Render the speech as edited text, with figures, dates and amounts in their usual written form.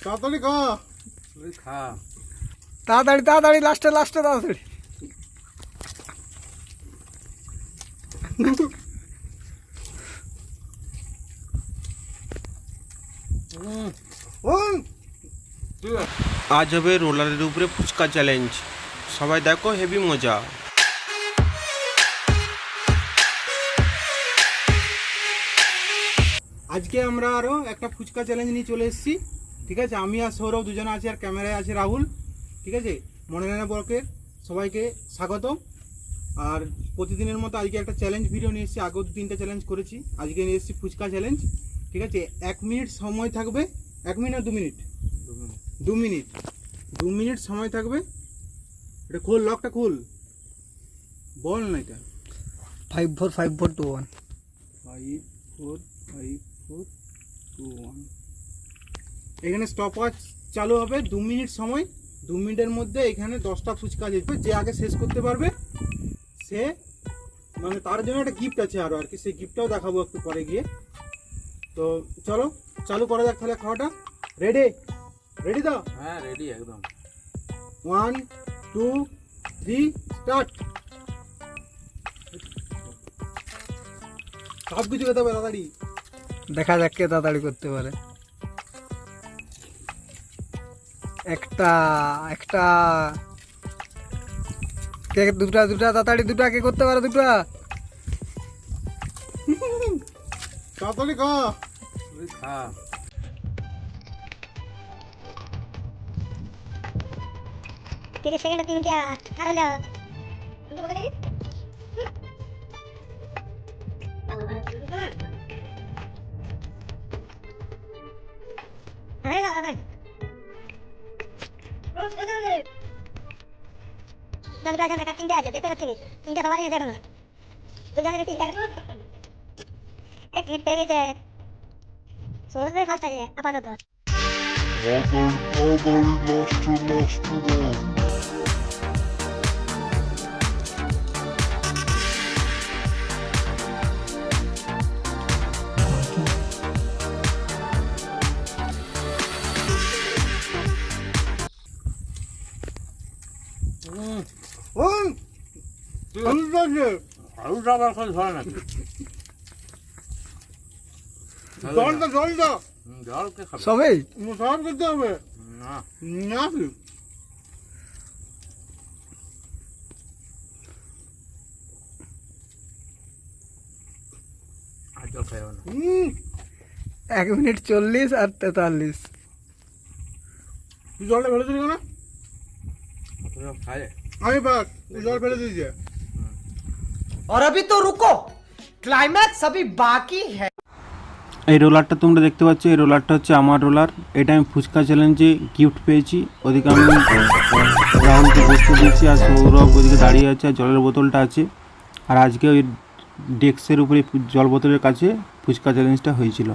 তাড়াতাড়ি খা। তুই খা। তাড়াতাড়ি তাড়াতাড়ি, লাস্টে লাস্টে তাড়াতাড়ি। আজ হবে রোলারের উপরে ফুচকা চ্যালেঞ্জ। সবাই দেখো, হেভি মজা। আজকে আমরা আরো একটা ফুচকা চ্যালেঞ্জ নিয়ে চলে এসেছি। ঠিক আছে, আমি আর সৌরভ দুজনে আছি, আর ক্যামেরায় আছে রাহুল। ঠিক আছে, মনোনয়ন ব্লকের সবাইকে স্বাগতম। আর প্রতিদিনের মতো আজকে একটা চ্যালেঞ্জ ভিডিও নিয়ে এসেছি। আগেও 3টা চ্যালেঞ্জ করেছি, আজকে নিয়ে এসেছি ফুচকা চ্যালেঞ্জ। ঠিক আছে, 1 মিনিট সময় থাকবে। 1 মিনিট না 2 মিনিট? 2 মিনিট। 2 মিনিট সময় থাকবে। এটা খোল, লকটা খোল, বল না এটা। 545421 545421। এখানে স্টপ ওয়াচ চালু হবে। 2 মিনিট সময়। 2 মিনিটের মধ্যে এখানে 10টা ফুচকা যেতে, যে আগে শেষ করতে পারবে সে, মানে তার জন্য একটা গিফট আছে আরো আর কি, সেই গিফটটাও দেখাবো একটু পরে গিয়ে। তো চলো চালু করা যাক তাহলে খাওয়াটা। রেডি? রেডি তো? হ্যাঁ রেডি একদম। 1 2 3 স্টার্ট। সব কিছু খেতে হবে তাড়াতাড়ি। দেখা যাক কে তাড়াতাড়ি করতে পারে। একটা একটা কে, দুটা দুটা তাড়াতাড়ি, দুটা কে করতে পারে? দুটা। তাড়াতাড়ি খা। তুই খা। Tiga seconda 3 menit. Halo. Dan kita akan tinggal aja, kita tinggal. Tinggal apa aja dulu. Sudah tinggal. Kita aja. Sudah fast aja. Apa itu? আলুটা আবার খালি ধরে নাকি? জলটা জলটা জল কে খাবে? সবেই সব করতে হবে না না। আর জল খাইব না। 1 মিনিট 40 আর 43। তুই জলটা ফেলে দিলি কেন? জল খায়। আমি বাস তুই জল ফেলে দিয়েছে। और अभी तो रुको, क्लाइमैक्स अभी बाकी है। এই রোলারটা তোমরা দেখতে পাচ্ছ, এই রোলারটা হচ্ছে আমার রোলার। এটা আমি ফুচকা চ্যালেঞ্জে গিফট পেয়েছি। ওদিকে আমি রাহুলকে বসতে দিয়েছি, আর সৌরভ ওদিকে দাঁড়িয়ে আছে, আর জলের বোতলটা আছে। আর আজকে ওই ডেস্কের উপরে জল বোতলের কাছে ফুচকা চ্যালেঞ্জটা হয়েছিল।